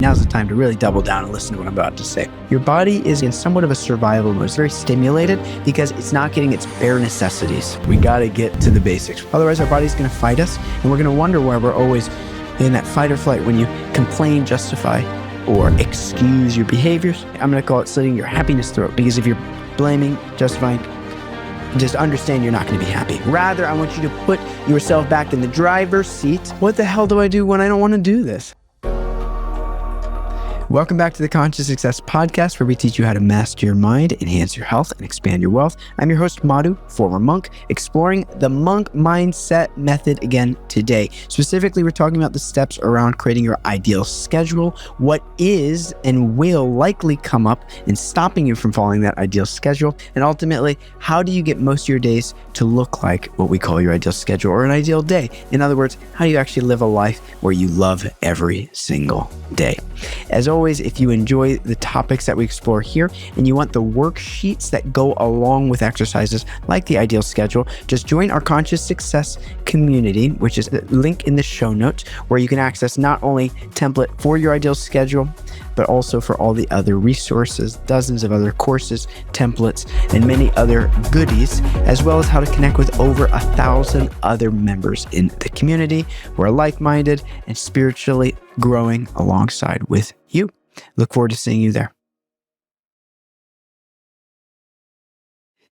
Now's the time to really double down and listen to what I'm about to say. Your body is in somewhat of a survival mode. It's very stimulated because it's not getting its bare necessities. We got to get to the basics. Otherwise, our body's going to fight us, and we're going to wonder why we're always in that fight or flight when you complain, justify, or excuse your behaviors. I'm going to call it slitting your happiness throat, because if you're blaming, justifying, just understand you're not going to be happy. Rather, I want you to put yourself back in the driver's seat. What the hell do I do when I don't want to do this? Welcome back to the Conscious Success Podcast, where we teach you how to master your mind, enhance your health, and expand your wealth. I'm your host, Madhu, former monk, exploring the monk mindset method again today. Specifically, we're talking about the steps around creating your ideal schedule, what is and will likely come up in stopping you from following that ideal schedule, and ultimately, how do you get most of your days to look like what we call your ideal schedule or an ideal day? In other words, how do you actually live a life where you love every single day? As always, if you enjoy the topics that we explore here and you want the worksheets that go along with exercises like the ideal schedule, just join our Conscious Success community, which is the link in the show notes, where you can access not only template for your ideal schedule, but also for all the other resources, dozens of other courses, templates, and many other goodies, as well as how to connect with over 1,000 other members in the community who are like-minded and spiritually growing alongside with you. Look forward to seeing you there.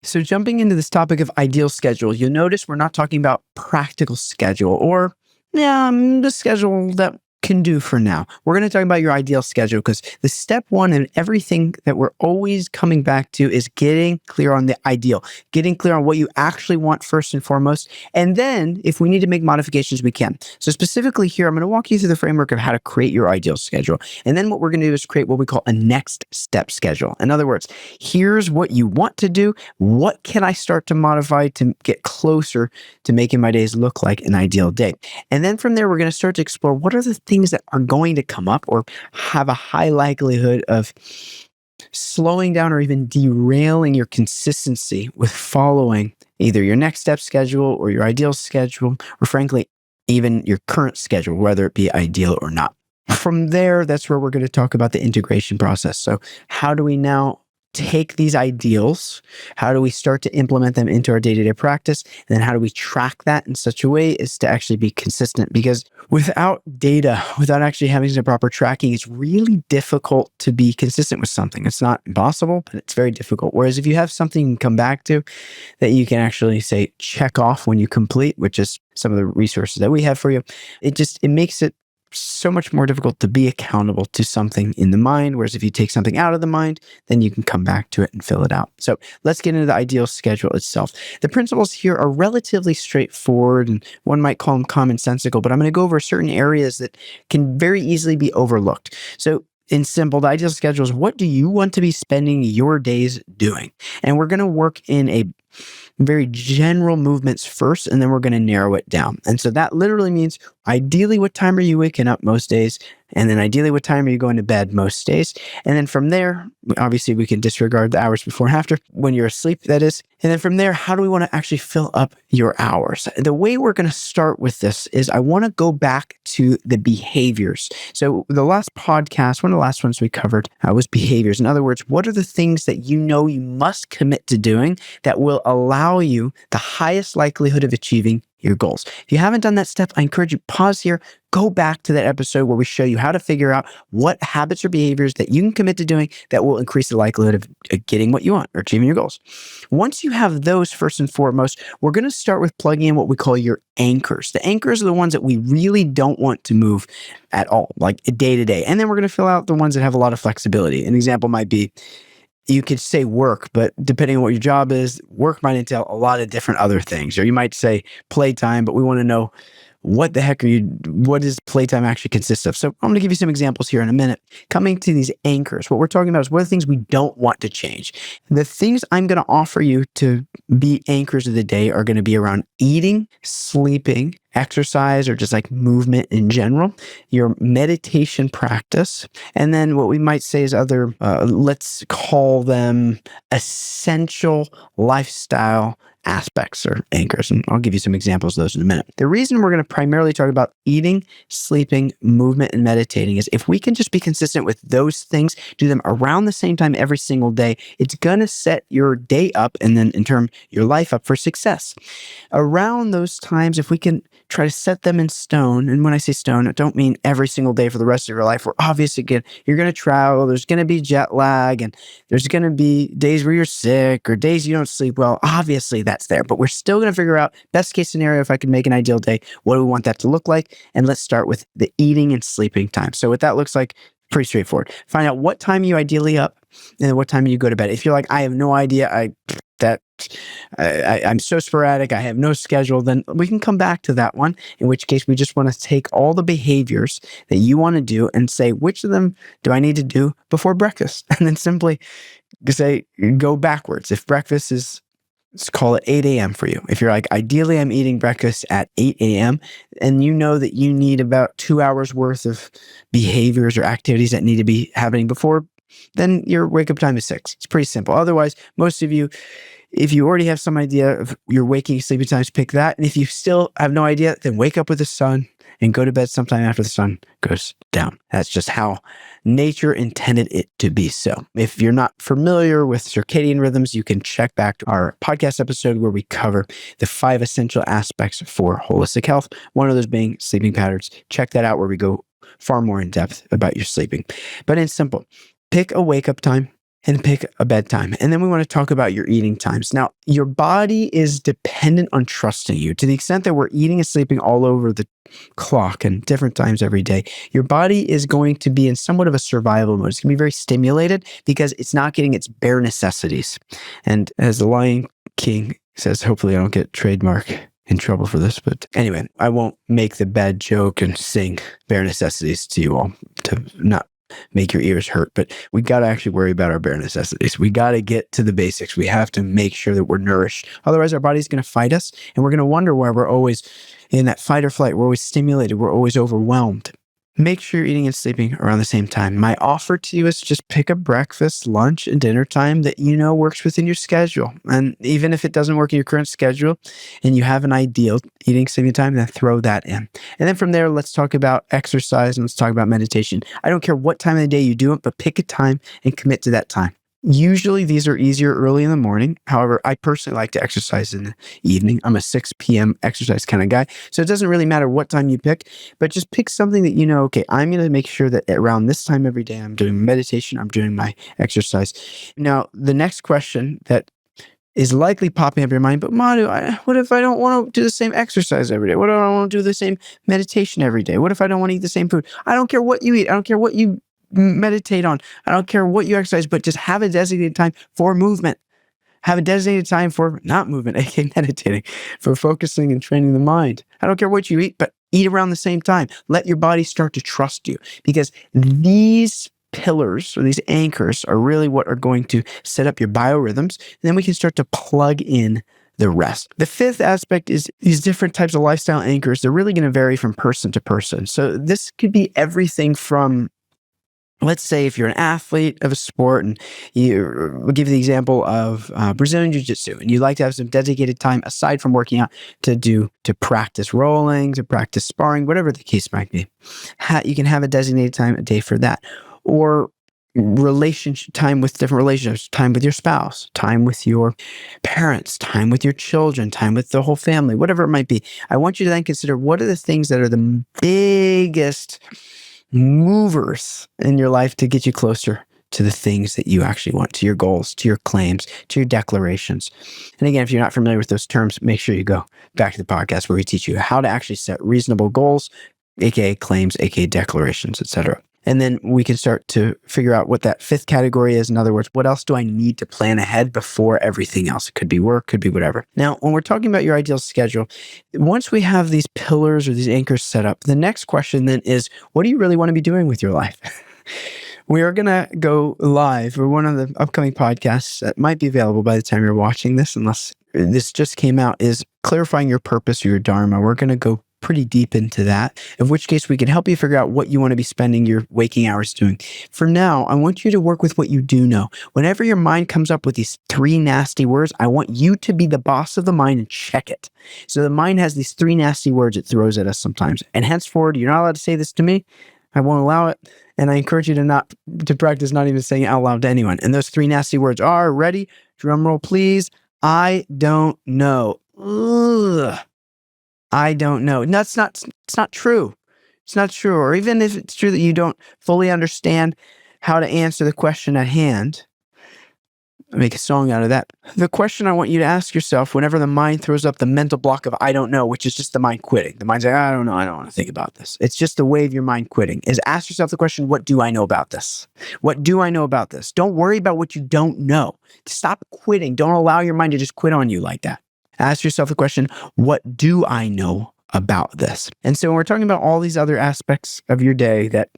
So jumping into this topic of ideal schedule, you'll notice we're not talking about practical schedule or the schedule that can do for now. We're going to talk about your ideal schedule, because the step one in everything that we're always coming back to is getting clear on the ideal, getting clear on what you actually want first and foremost. And then if we need to make modifications, we can. So specifically here, I'm going to walk you through the framework of how to create your ideal schedule. And then what we're going to do is create what we call a next step schedule. In other words, here's what you want to do. What can I start to modify to get closer to making my days look like an ideal day? And then from there, we're going to start to explore what are the things that are going to come up or have a high likelihood of slowing down or even derailing your consistency with following either your next step schedule or your ideal schedule, or frankly, even your current schedule, whether it be ideal or not. From there, that's where we're going to talk about the integration process. So how do we now take these ideals? How do we start to implement them into our day-to-day practice? And then how do we track that in such a way as to actually be consistent? Because without data, without actually having some proper tracking, it's really difficult to be consistent with something. It's not impossible, but it's very difficult. Whereas if you have something you can come back to that you can actually say, check off when you complete, which is some of the resources that we have for you, it makes it so much more difficult to be accountable to something in the mind. Whereas if you take something out of the mind, then you can come back to it and fill it out. So let's get into the ideal schedule itself. The principles here are relatively straightforward, and one might call them commonsensical, but I'm going to go over certain areas that can very easily be overlooked. So in simple, the ideal schedule is, what do you want to be spending your days doing? And we're going to work in a very general movements first, and then we're going to narrow it down. And so that literally means, ideally, what time are you waking up most days? And then ideally, what time are you going to bed most days? And then from there, obviously, we can disregard the hours before and after, when you're asleep, that is. And then from there, how do we want to actually fill up your hours? The way we're going to start with this is, I want to go back to the behaviors. So the last podcast, one of the last ones we covered was behaviors. In other words, what are the things that you know you must commit to doing that will allow you the highest likelihood of achieving your goals? If you haven't done that step, I encourage you, pause here, go back to that episode where we show you how to figure out what habits or behaviors that you can commit to doing that will increase the likelihood of getting what you want or achieving your goals. Once you have those, first and foremost, we're going to start with plugging in what we call your anchors. The anchors are the ones that we really don't want to move at all, like day to day. And then we're going to fill out the ones that have a lot of flexibility. An example might be, you could say work, but depending on what your job is, work might entail a lot of different other things. Or you might say playtime, but we want to know, what does playtime actually consist of? So I'm going to give you some examples here in a minute. Coming to these anchors, what we're talking about is what are the things we don't want to change. The things I'm going to offer you to be anchors of the day are going to be around eating, sleeping, exercise, or just like movement in general, your meditation practice, and then what we might say is other, let's call them essential lifestyle aspects or anchors. And I'll give you some examples of those in a minute. The reason we're going to primarily talk about eating, sleeping, movement, and meditating is if we can just be consistent with those things, do them around the same time every single day, it's going to set your day up and then in turn your life up for success. Around those times, if we can try to set them in stone, and when I say stone, I don't mean every single day for the rest of your life. We're obviously you're going to travel, there's going to be jet lag, and there's going to be days where you're sick or days you don't sleep well. Obviously, that's there, but we're still going to figure out best case scenario, if I could make an ideal day, what do we want that to look like? And let's start with the eating and sleeping time. So what that looks like, pretty straightforward. Find out what time you ideally up and what time you go to bed. If you're like, I have no idea, I'm so sporadic, I have no schedule, then we can come back to that one, in which case we just want to take all the behaviors that you want to do and say, which of them do I need to do before breakfast? And then simply say, go backwards. If breakfast is, let's call it 8 a.m. for you. If you're like, ideally I'm eating breakfast at 8 a.m. and you know that you need about 2 hours worth of behaviors or activities that need to be happening before, then your wake up time is 6. It's pretty simple. Otherwise, most of you, if you already have some idea of your waking sleeping times, pick that. And if you still have no idea, then wake up with the sun and go to bed sometime after the sun goes down. That's just how nature intended it to be so. If you're not familiar with circadian rhythms, you can check back to our podcast episode where we cover the 5 essential aspects for holistic health. One of those being sleeping patterns. Check that out where we go far more in depth about your sleeping. But it's simple. Pick a wake up time and pick a bedtime. And then we want to talk about your eating times. Now, your body is dependent on trusting you to the extent that we're eating and sleeping all over the clock and different times every day. Your body is going to be in somewhat of a survival mode. It's going to be very stimulated because it's not getting its bare necessities. And as the Lion King says, hopefully I don't get trademark in trouble for this, but anyway, I won't make the bad joke and sing bare necessities to you all to not make your ears hurt, but we got to actually worry about our bare necessities. We got to get to the basics. We have to make sure that we're nourished. Otherwise, our body's going to fight us, and we're going to wonder why we're always in that fight or flight. We're always stimulated. We're always overwhelmed. Make sure you're eating and sleeping around the same time. My offer to you is just pick a breakfast, lunch, and dinner time that you know works within your schedule. And even if it doesn't work in your current schedule and you have an ideal eating, sleeping time, then throw that in. And then from there, let's talk about exercise and let's talk about meditation. I don't care what time of the day you do it, but pick a time and commit to that time. Usually these are easier early in the morning. However, I personally like to exercise in the evening. I'm a 6 p.m. exercise kind of guy. So it doesn't really matter what time you pick, but just pick something that you know, okay, I'm going to make sure that around this time every day, I'm doing meditation, I'm doing my exercise. Now, the next question that is likely popping up in your mind, but Madhu, what if I don't want to do the same exercise every day? What if I don't want to do the same meditation every day? What if I don't want to eat the same food? I don't care what you eat. I don't care what you meditate on. I don't care what you exercise, but just have a designated time for movement. Have a designated time for not movement, aka meditating, for focusing and training the mind. I don't care what you eat, but eat around the same time. Let your body start to trust you, because these pillars or these anchors are really what are going to set up your biorhythms. And then we can start to plug in the rest. The 5th aspect is these different types of lifestyle anchors. They're really going to vary from person to person. So this could be everything from, let's say if you're an athlete of a sport, and we'll give you the example of Brazilian Jiu-Jitsu, and you like to have some dedicated time aside from working out to practice rolling, to practice sparring, whatever the case might be. You can have a designated time a day for that. Or relationship time with different relationships, time with your spouse, time with your parents, time with your children, time with the whole family, whatever it might be. I want you to then consider what are the things that are the biggest movers in your life to get you closer to the things that you actually want, to your goals, to your claims, to your declarations. And again, if you're not familiar with those terms, make sure you go back to the podcast where we teach you how to actually set reasonable goals, aka claims, aka declarations, etc. And then we can start to figure out what that 5th category is. In other words, what else do I need to plan ahead before everything else? It could be work, could be whatever. Now, when we're talking about your ideal schedule, once we have these pillars or these anchors set up, the next question then is, what do you really want to be doing with your life? We are going to go live for one of the upcoming podcasts that might be available by the time you're watching this, unless this just came out, is clarifying your purpose or your dharma. We're going to go pretty deep into that, in which case we can help you figure out what you want to be spending your waking hours doing. For now, I want you to work with what you do know. Whenever your mind comes up with these 3 nasty words, I want you to be the boss of the mind and check it. So the mind has these 3 nasty words it throws at us sometimes. And henceforward, you're not allowed to say this to me. I won't allow it. And I encourage you to practice not even saying it out loud to anyone. And those 3 nasty words are, ready? Drum roll, please. I don't know. Ugh. I don't know. No, it's not true. It's not true. Or even if it's true that you don't fully understand how to answer the question at hand, make a song out of that. The question I want you to ask yourself whenever the mind throws up the mental block of I don't know, which is just the mind quitting. The mind's like, I don't know. I don't want to think about this. It's just the way of your mind quitting, is ask yourself the question, what do I know about this? What do I know about this? Don't worry about what you don't know. Stop quitting. Don't allow your mind to just quit on you like that. Ask yourself the question, what do I know about this? And so when we're talking about all these other aspects of your day that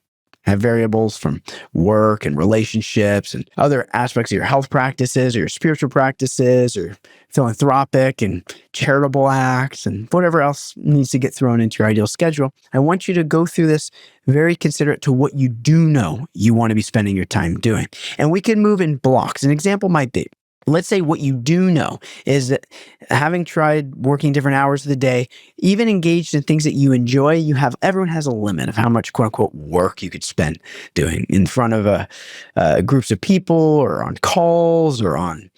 have variables from work and relationships and other aspects of your health practices or your spiritual practices or philanthropic and charitable acts and whatever else needs to get thrown into your ideal schedule, I want you to go through this very considerate to what you do know you want to be spending your time doing. And we can move in blocks. An example might be, let's say what you do know is that having tried working different hours of the day, even engaged in things that you enjoy, everyone has a limit of how much quote unquote work you could spend doing in front of groups of people or on calls or on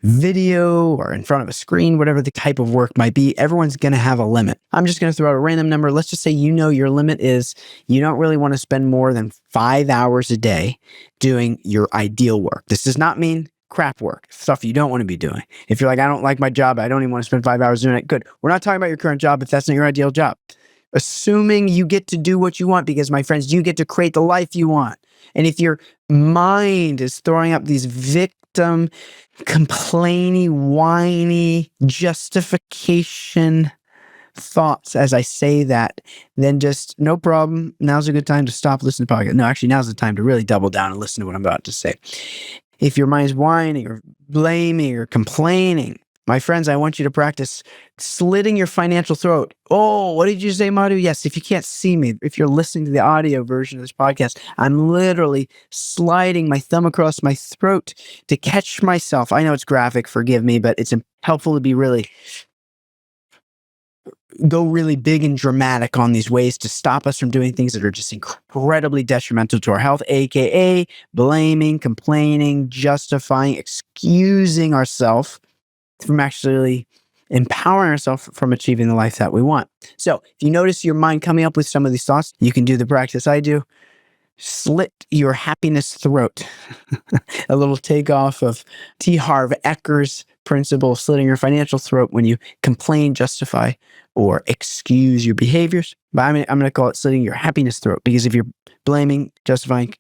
video or in front of a screen, whatever the type of work might be. Everyone's going to have a limit. I'm just going to throw out a random number. Let's just say your limit is you don't really want to spend more than 5 hours a day doing your ideal work. This does not mean crap work, stuff you don't want to be doing. If you're like, I don't like my job, I don't even want to spend 5 hours doing it. Good. We're not talking about your current job if that's not your ideal job. Assuming you get to do what you want, because my friends, you get to create the life you want. And if your mind is throwing up these victim, complaining, whiny, justification thoughts as I say that, then just no problem. Now's a good time to stop listening to the podcast. No, actually, now's the time to really double down and listen to what I'm about to say. If your mind's whining or blaming or complaining, my friends, I want you to practice slitting your financial throat. Oh, what did you say, Madhu? Yes, if you can't see me, if you're listening to the audio version of this podcast, I'm literally sliding my thumb across my throat to catch myself. I know it's graphic, forgive me, but it's helpful to be go really big and dramatic on these ways to stop us from doing things that are just incredibly detrimental to our health, aka blaming, complaining, justifying, excusing ourselves from actually empowering ourselves from achieving the life that we want. So if you notice your mind coming up with some of these thoughts, you can do the practice I do. Slit your happiness throat. A little takeoff of T. Harv Ecker's principle of slitting your financial throat when you complain, justify, or excuse your behaviors. But I'm going to call it slitting your happiness throat, because if you're blaming, justifying,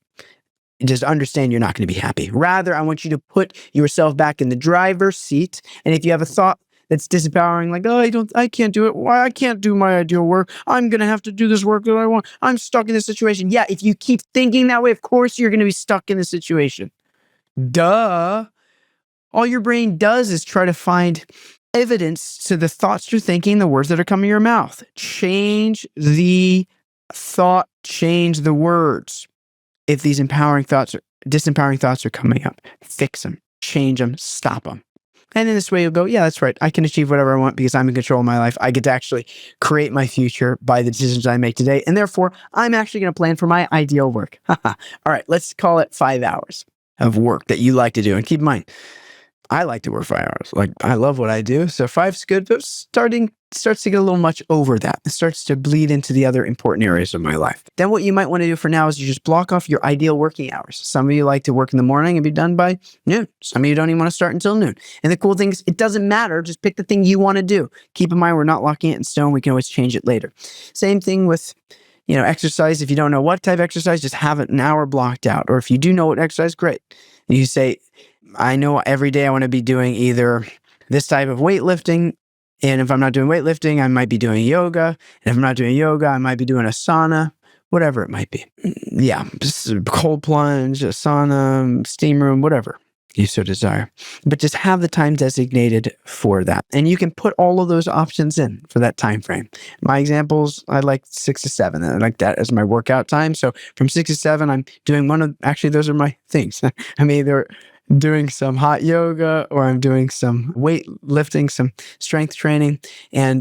just understand you're not going to be happy. Rather, I want you to put yourself back in the driver's seat. And if you have a thought that's disempowering, like, oh, I can't do it. Why? I can't do my ideal work. I'm going to have to do this work that I want. I'm stuck in this situation. Yeah, if you keep thinking that way, of course you're going to be stuck in the situation. Duh. All your brain does is try to find evidence to the thoughts you're thinking, the words that are coming your mouth. Change the thought, change the words. If these disempowering thoughts are coming up, fix them, change them, stop them. And in this way, you'll go, yeah, that's right. I can achieve whatever I want because I'm in control of my life. I get to actually create my future by the decisions I make today. And therefore, I'm actually going to plan for my ideal work. All right, let's call it 5 hours of work that you like to do. And keep in mind, I like to work 5 hours. Like, I love what I do. So 5's good, but starts to get a little much over that. It starts to bleed into the other important areas of my life. Then what you might want to do for now is you just block off your ideal working hours. Some of you like to work in the morning and be done by noon. Some of you don't even want to start until noon. And the cool thing is, it doesn't matter. Just pick the thing you want to do. Keep in mind, we're not locking it in stone. We can always change it later. Same thing with exercise. If you don't know what type of exercise, just have an hour blocked out. Or if you do know what exercise, great. And you say, I know every day I want to be doing either this type of weightlifting, and if I'm not doing weightlifting, I might be doing yoga. And if I'm not doing yoga, I might be doing a sauna, whatever it might be. Yeah, just a cold plunge, a sauna, steam room, whatever. you so desire. But just have the time designated for that. And you can put all of those options in for that time frame. My examples, I like 6 to 7. I like that as my workout time. So from 6 to 7, I'm doing actually, those are my things. I'm either doing some hot yoga, or I'm doing some weight lifting, some strength training,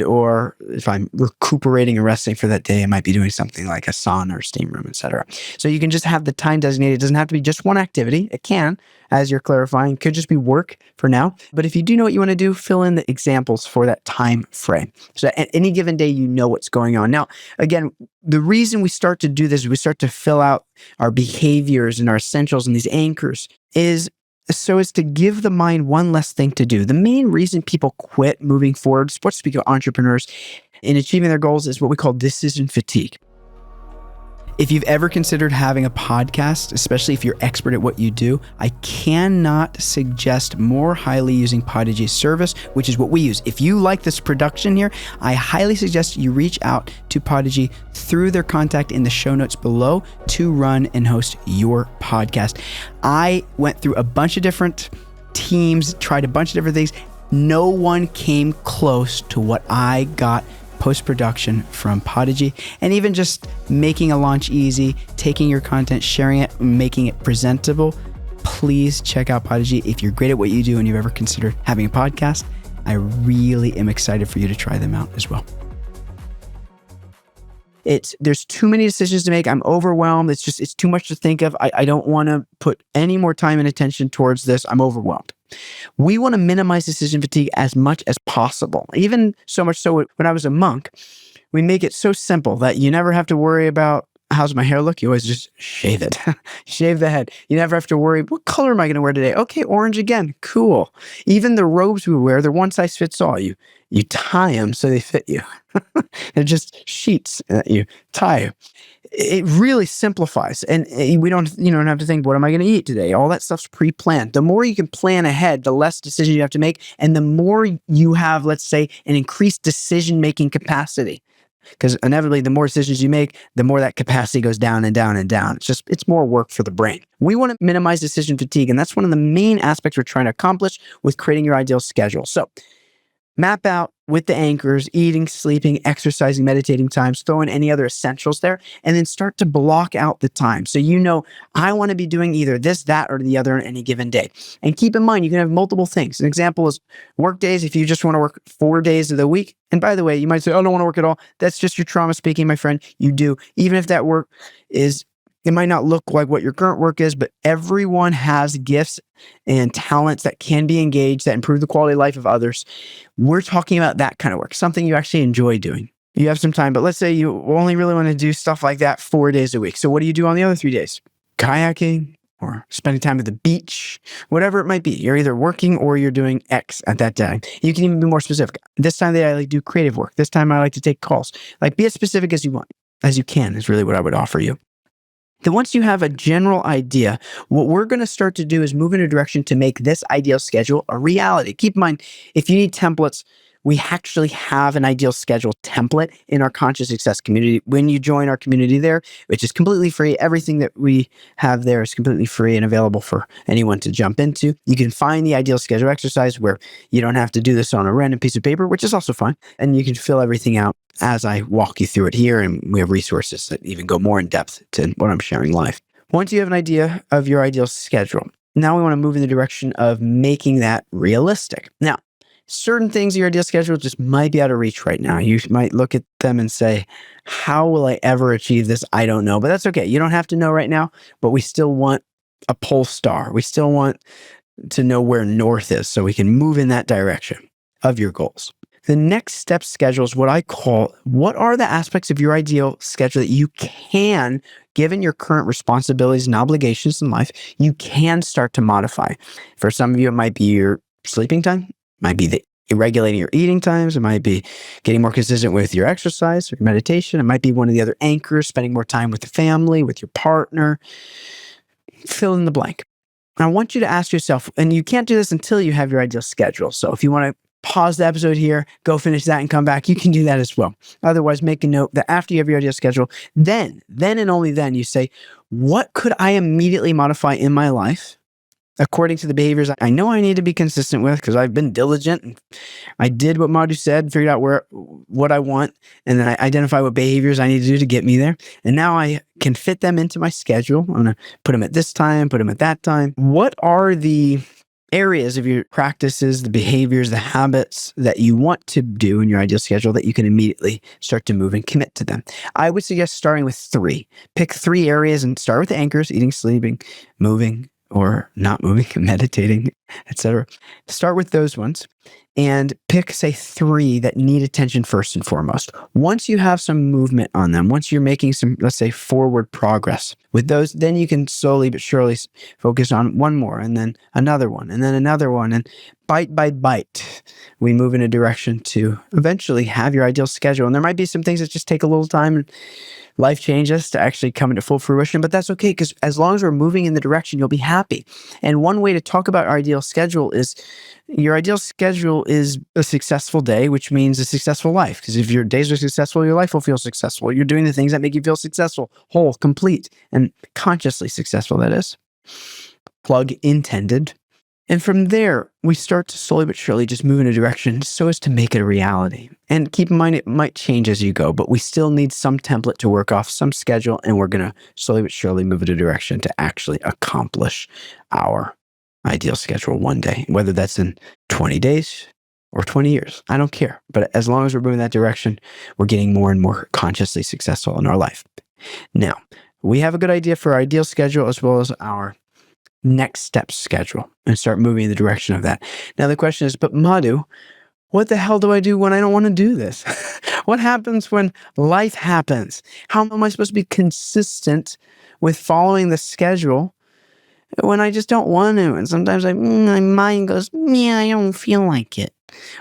or if I'm recuperating and resting for that day, I might be doing something like a sauna or steam room, etc. So you can just have the time designated. It doesn't have to be just one activity. It can, as you're clarifying, it could just be work for now. But if you do know what you want to do, fill in the examples for that time frame. So at any given day, you know what's going on. Now, again, the reason we start to do this is we start to fill out our behaviors and our essentials and these anchors is so as to give the mind one less thing to do. The main reason people quit moving forward, let's speak of entrepreneurs, in achieving their goals, is what we call decision fatigue. If you've ever considered having a podcast, especially if you're expert at what you do, I cannot suggest more highly using Podigy's service, which is what we use. If you like this production here, I highly suggest you reach out to Podigy through their contact in the show notes below to run and host your podcast. I went through a bunch of different teams, tried a bunch of different things. No one came close to what I got post-production from Podigy, and even just making a launch easy, taking your content, sharing it, making it presentable. Please check out Podigy if you're great at what you do and you've ever considered having a podcast. I really am excited for you to try them out as well. There's too many decisions to make. I'm overwhelmed. It's too much to think of. I don't want to put any more time and attention towards this. I'm overwhelmed. We want to minimize decision fatigue as much as possible. Even so much so when I was a monk, we make it so simple that you never have to worry about, how's my hair look? You always just shave it. Shave the head. You never have to worry, what color am I going to wear today? Okay, orange again. Cool. Even the robes we wear, they're one size fits all. You tie them so they fit you. They're just sheets that you tie. It really simplifies, and we don't have to think, what am I going to eat today? All that stuff's pre-planned. The more you can plan ahead, the less decisions you have to make, and the more you have, let's say, an increased decision-making capacity. Because inevitably, the more decisions you make, the more that capacity goes down and down and down. It's more work for the brain. We want to minimize decision fatigue, and that's one of the main aspects we're trying to accomplish with creating your ideal schedule. So map out with the anchors, eating, sleeping, exercising, meditating times, throw in any other essentials there, and then start to block out the time. So I want to be doing either this, that, or the other on any given day. And keep in mind, you can have multiple things. An example is workdays. If you just want to work 4 days of the week, and by the way, you might say, I don't want to work at all. That's just your trauma speaking, my friend. You do. Even if that work it might not look like what your current work is, but everyone has gifts and talents that can be engaged, that improve the quality of life of others. We're talking about that kind of work, something you actually enjoy doing. You have some time, but let's say you only really want to do stuff like that 4 days a week. So what do you do on the other 3 days? Kayaking or spending time at the beach, whatever it might be. You're either working or you're doing X at that time. You can even be more specific. This time of day, I like to do creative work. This time I like to take calls. Like, be as specific as you want, as you can, is really what I would offer you. Then once you have a general idea, what we're going to start to do is move in a direction to make this ideal schedule a reality. Keep in mind, if you need templates, we actually have an ideal schedule template in our Conscious Success community. When you join our community there, which is completely free, everything that we have there is completely free and available for anyone to jump into. You can find the ideal schedule exercise where you don't have to do this on a random piece of paper, which is also fine. And you can fill everything out as I walk you through it here. And we have resources that even go more in depth to what I'm sharing live. Once you have an idea of your ideal schedule, now we want to move in the direction of making that realistic. Now, certain things in your ideal schedule just might be out of reach right now. You might look at them and say, how will I ever achieve this? I don't know, but that's okay. You don't have to know right now, but we still want a pole star. We still want to know where north is so we can move in that direction of your goals. The next step schedule is what I call, what are the aspects of your ideal schedule that you can, given your current responsibilities and obligations in life, you can start to modify. For some of you, it might be your sleeping time. Might be regulating your eating times. It might be getting more consistent with your exercise or meditation. It might be one of the other anchors, spending more time with the family, with your partner. Fill in the blank. I want you to ask yourself, and you can't do this until you have your ideal schedule. So if you want to pause the episode here, go finish that and come back, you can do that as well. Otherwise, make a note that after you have your ideal schedule, then and only then you say, what could I immediately modify in my life according to the behaviors I know I need to be consistent with because I've been diligent and I did what Madhu said, figured out what I want, and then I identify what behaviors I need to do to get me there. And now I can fit them into my schedule. I'm going to put them at this time, put them at that time. What are the areas of your practices, the behaviors, the habits that you want to do in your ideal schedule that you can immediately start to move and commit to them? I would suggest starting with 3. Pick 3 areas and start with the anchors: eating, sleeping, moving, or not moving, meditating, etc. Start with those ones and pick, say, 3 that need attention first and foremost. Once you have some movement on them, once you're making some, let's say, forward progress with those, then you can slowly but surely focus on one more, and then another one, and then another one. And bite by bite, we move in a direction to eventually have your ideal schedule. And there might be some things that just take a little time and life changes to actually come into full fruition, but that's okay, because as long as we're moving in the direction, you'll be happy. And one way to talk about our ideal schedule is your ideal schedule is a successful day, which means a successful life. Because if your days are successful, your life will feel successful. You're doing the things that make you feel successful, whole, complete, and consciously successful, that is. Plug intended. And from there, we start to slowly but surely just move in a direction so as to make it a reality. And keep in mind, it might change as you go, but we still need some template to work off, some schedule, and we're going to slowly but surely move in a direction to actually accomplish our ideal schedule one day, whether that's in 20 days or 20 years. I don't care. But as long as we're moving that direction, we're getting more and more consciously successful in our life. Now, we have a good idea for our ideal schedule as well as our next step schedule, and start moving in the direction of that. Now the question is, but Madhu, what the hell do I do when I don't want to do this? What happens when life happens? How am I supposed to be consistent with following the schedule when I just don't want to? And sometimes my mind goes, yeah, I don't feel like it.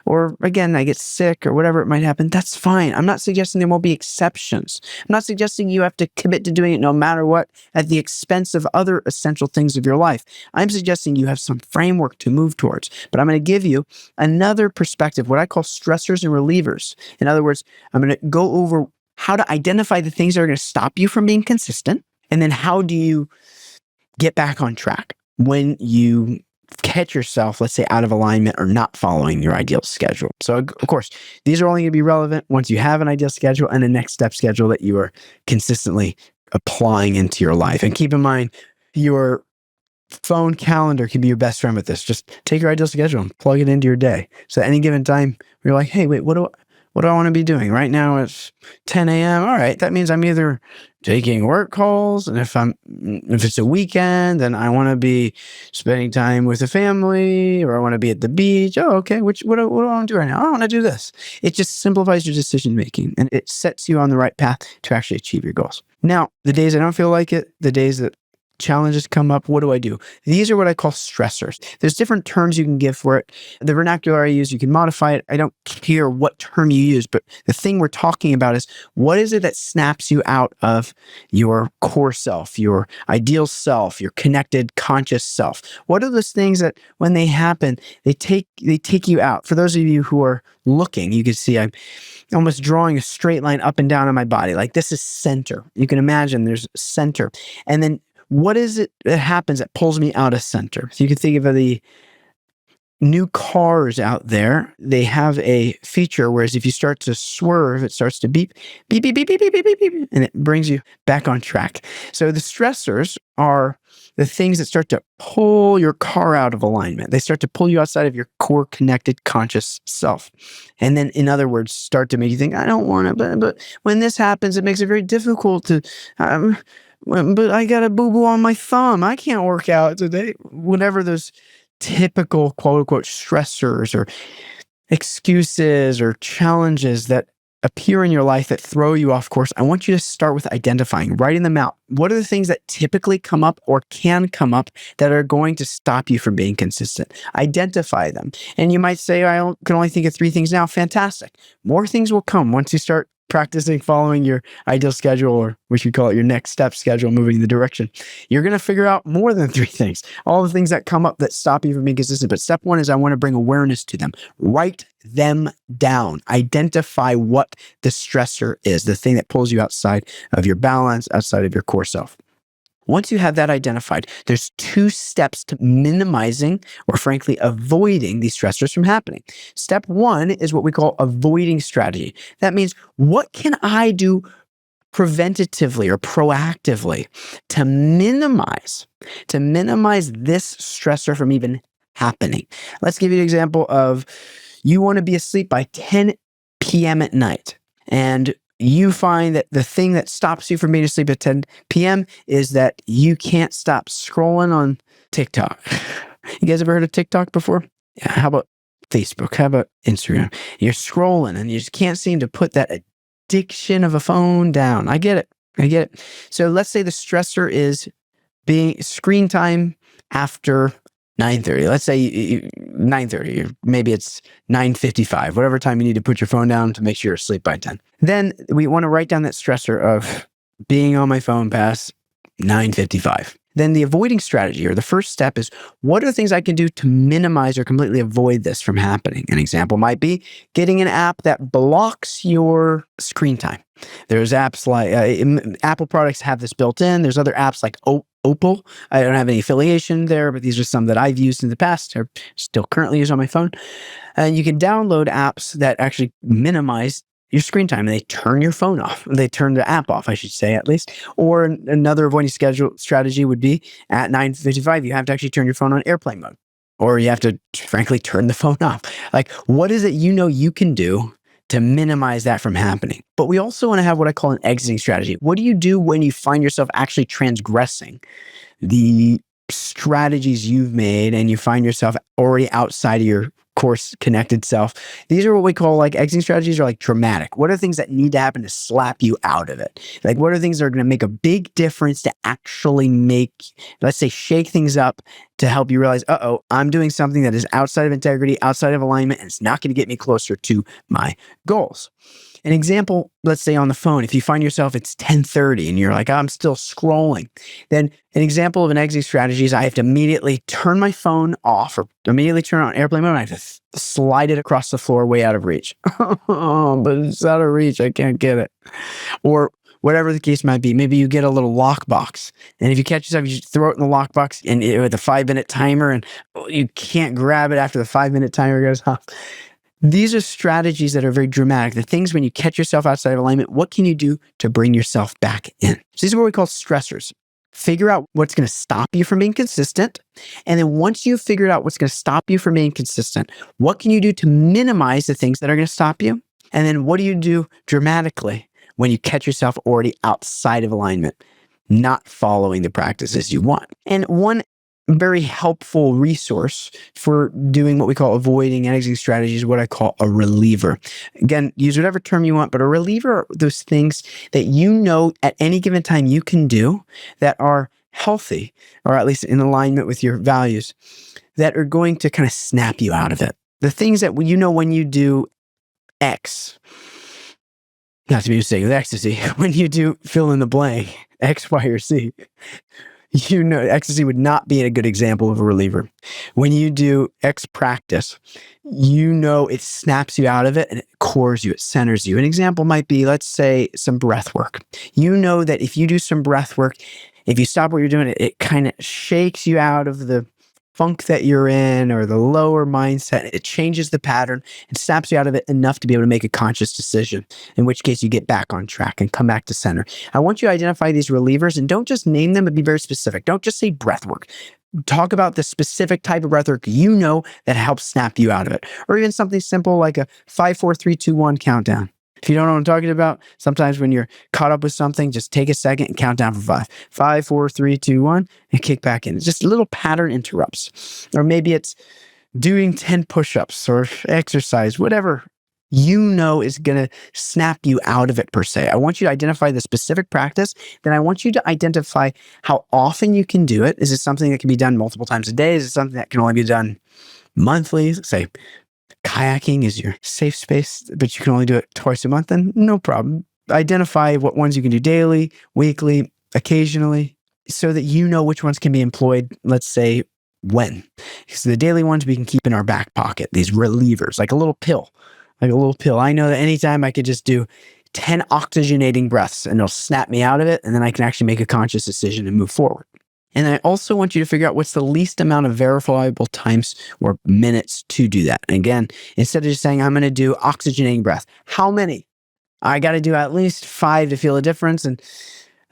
Or again, I get sick or whatever it might happen. That's fine. I'm not suggesting there won't be exceptions. I'm not suggesting you have to commit to doing it no matter what at the expense of other essential things of your life. I'm suggesting you have some framework to move towards. But I'm going to give you another perspective, what I call stressors and relievers. In other words, I'm going to go over how to identify the things that are going to stop you from being consistent. And then how do you get back on track when you catch yourself, let's say, out of alignment or not following your ideal schedule. So of course, these are only going to be relevant once you have an ideal schedule and a next step schedule that you are consistently applying into your life. And keep in mind, your phone calendar can be your best friend with this. Just take your ideal schedule and plug it into your day. So at any given time, you're like, hey, wait, what do I want to be doing? Right now it's 10 a.m. All right, that means I'm either taking work calls, and if it's a weekend, then I want to be spending time with the family, or I want to be at the beach. Oh, okay, what do I want to do right now? I want to do this. It just simplifies your decision making, and it sets you on the right path to actually achieve your goals. Now, the days I don't feel like it, the days that challenges come up, what do? These are what I call stressors. There's different terms you can give for it. The vernacular I use, you can modify it. I don't care what term you use, but the thing we're talking about is, what is it that snaps you out of your core self, your ideal self, your connected conscious self? What are those things that when they happen, they take you out? For those of you who are looking, you can see I'm almost drawing a straight line up and down on my body. Like this is center. You can imagine there's center. And then what is it that happens that pulls me out of center? So you can think of the new cars out there. They have a feature, whereas if you start to swerve, it starts to beep, beep, beep, beep, beep, beep, beep, beep, beep, and it brings you back on track. So the stressors are the things that start to pull your car out of alignment. They start to pull you outside of your core connected conscious self. And then, in other words, start to make you think, I don't want to, but when this happens, it makes it very difficult to, but I got a boo-boo on my thumb. I can't work out today. Whatever those typical quote unquote stressors or excuses or challenges that appear in your life that throw you off course, I want you to start with identifying, writing them out. What are the things that typically come up or can come up that are going to stop you from being consistent? Identify them. And you might say, can only think of 3 things now. Fantastic. More things will come once you start practicing following your ideal schedule, or we should call it your next step schedule, moving in the direction. You're going to figure out more than 3 things, all the things that come up that stop you from being consistent. But step 1 is I want to bring awareness to them. Write them down. Identify what the stressor is, the thing that pulls you outside of your balance, outside of your core self. Once you have that identified, there's 2 steps to minimizing or frankly avoiding these stressors from happening. Step 1 is what we call avoiding strategy. That means, what can I do preventatively or proactively to minimize this stressor from even happening? Let's give you an example of, you want to be asleep by 10 p.m. at night, and you find that the thing that stops you from being asleep at 10 p.m. is that you can't stop scrolling on TikTok. You guys ever heard of TikTok before? Yeah, how about Facebook? How about Instagram? You're scrolling and you just can't seem to put that addiction of a phone down. I get it. So let's say the stressor is being screen time after 9:30. Let's say 9:30, or maybe it's 9:55, whatever time you need to put your phone down to make sure you're asleep by 10. Then we want to write down that stressor of being on my phone past 9:55. Then the avoiding strategy, or the first step, is, what are the things I can do to minimize or completely avoid this from happening? An example might be getting an app that blocks your screen time. There's apps like Apple products have this built in. There's other apps like Opal. I don't have any affiliation there, but these are some that I've used in the past, or still currently use on my phone. And you can download apps that actually minimize your screen time, and they turn your phone off. They turn the app off, I should say, at least. Or another avoiding schedule strategy would be, at 9:55, you have to actually turn your phone on airplane mode, or you have to, frankly, turn the phone off. Like, what is it you can do to minimize that from happening? But we also want to have what I call an exiting strategy. What do you do when you find yourself actually transgressing the strategies you've made and you find yourself already outside of your course connected self? These are what we call, like, exiting strategies are like dramatic. What are things that need to happen to slap you out of it? Like, what are things that are going to make a big difference to actually make, let's say, shake things up, to help you realize, I'm doing something that is outside of integrity, outside of alignment, and it's not going to get me closer to my goals. An example, let's say on the phone, if you find yourself, it's 10:30 and you're like, I'm still scrolling, then an example of an exit strategy is, I have to immediately turn my phone off, or immediately turn on airplane mode. I have to slide it across the floor way out of reach. But it's out of reach. I can't get it. Or whatever the case might be. Maybe you get a little lockbox, and if you catch yourself, you throw it in the lockbox and with a 5-minute timer, and you can't grab it after the 5-minute timer goes off. These are strategies that are very dramatic. The things when you catch yourself outside of alignment, what can you do to bring yourself back in? So these are what we call stressors. Figure out what's going to stop you from being consistent. And then once you've figured out what's going to stop you from being consistent, what can you do to minimize the things that are going to stop you? And then what do you do dramatically when you catch yourself already outside of alignment, not following the practices you want? And one very helpful resource for doing what we call avoiding and exiting strategies is what I call a reliever. Again, use whatever term you want, but a reliever are those things that at any given time you can do that are healthy, or at least in alignment with your values, that are going to kind of snap you out of it. The things that when you do X, not to be mistaken with ecstasy, when you do fill in the blank, X, Y, or Z, ecstasy would not be a good example of a reliever. When you do X practice, it snaps you out of it and it cores you, it centers you. An example might be, let's say, some breath work. You know that if you do some breath work, if you stop what you're doing, it kind of shakes you out of the funk that you're in, or the lower mindset. It changes the pattern and snaps you out of it enough to be able to make a conscious decision, in which case you get back on track and come back to center. I want you to identify these relievers, and don't just name them, but be very specific. Don't just say breath work. Talk about the specific type of breath work that helps snap you out of it. Or even something simple like a 5, 4, 3, 2, 1 countdown. If you don't know what I'm talking about, sometimes when you're caught up with something, just take a second and count down for 5. 5, 4, 3, 2, 1, and kick back in. It's just little pattern interrupts. Or maybe it's doing 10 push-ups or exercise, whatever is going to snap you out of it, per se. I want you to identify the specific practice. Then I want you to identify how often you can do it. Is it something that can be done multiple times a day? Is it something that can only be done monthly? Say, kayaking is your safe space, but you can only do it twice a month, then no problem. Identify what ones you can do daily, weekly, occasionally, so that you know which ones can be employed, let's say, when. Because the daily ones we can keep in our back pocket, these relievers, like a little pill. I know that anytime I could just do 10 oxygenating breaths, and it'll snap me out of it. And then I can actually make a conscious decision and move forward. And I also want you to figure out what's the least amount of verifiable times or minutes to do that. And again, instead of just saying, I'm going to do oxygenating breath, how many? I got to do at least 5 to feel a difference. And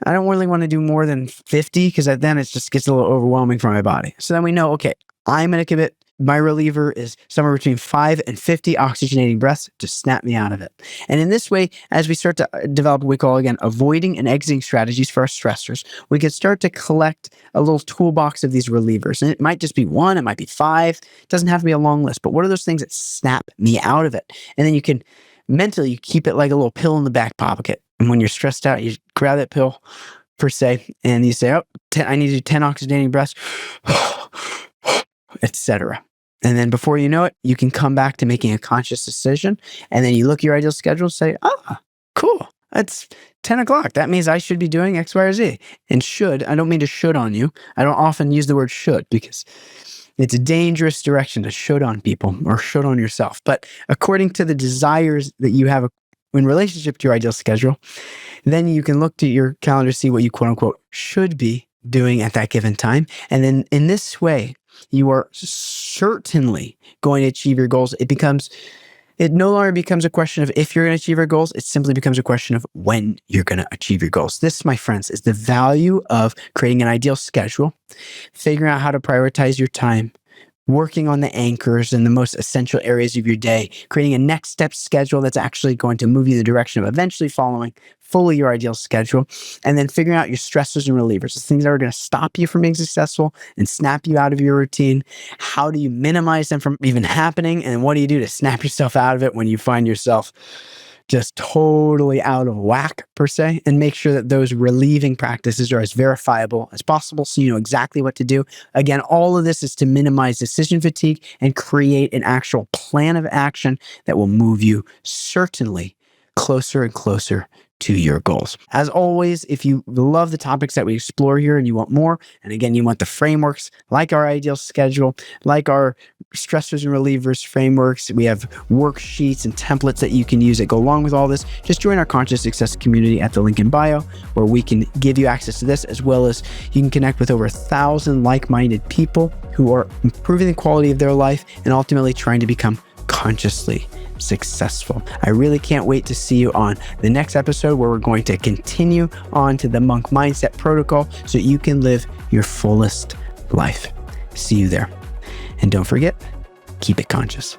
I don't really want to do more than 50 because then it just gets a little overwhelming for my body. So then we know, okay, I'm going to commit. My reliever is somewhere between 5 and 50 oxygenating breaths to snap me out of it. And in this way, as we start to develop what we call, again, avoiding and exiting strategies for our stressors, we can start to collect a little toolbox of these relievers. And it might just be 1, it might be 5. It doesn't have to be a long list, but what are those things that snap me out of it? And then you can mentally keep it like a little pill in the back pocket. And when you're stressed out, you grab that pill, per se, and you say, oh, I need to do 10 oxygenating breaths, etc. And then before you know it, you can come back to making a conscious decision. And then you look at your ideal schedule and say, oh, cool. It's 10 o'clock. That means I should be doing X, Y, or Z. And should, I don't mean to should on you. I don't often use the word should because it's a dangerous direction to should on people or should on yourself. But according to the desires that you have in relationship to your ideal schedule, then you can look to your calendar, see what you quote unquote should be doing at that given time. And then in this way, you are certainly going to achieve your goals. It no longer becomes a question of if you're going to achieve your goals. It simply becomes a question of when you're going to achieve your goals. This, my friends, is the value of creating an ideal schedule, figuring out how to prioritize your time, working on the anchors and the most essential areas of your day, creating a next step schedule that's actually going to move you in the direction of eventually following fully your ideal schedule, and then figuring out your stressors and relievers, the things that are going to stop you from being successful and snap you out of your routine. How do you minimize them from even happening? And what do you do to snap yourself out of it when you find yourself just totally out of whack, per se, and make sure that those relieving practices are as verifiable as possible so you know exactly what to do. Again, all of this is to minimize decision fatigue and create an actual plan of action that will move you certainly closer and closer to your goals. As always, if you love the topics that we explore here and you want more, and again, you want the frameworks like our ideal schedule, like our stressors and relievers frameworks, we have worksheets and templates that you can use that go along with all this. Just join our conscious success community at the link in bio, where we can give you access to this, as well as you can connect with over 1,000 like-minded people who are improving the quality of their life and ultimately trying to become consciously successful. I really can't wait to see you on the next episode, where we're going to continue on to the monk mindset protocol so you can live your fullest life. See you there. And don't forget, keep it conscious.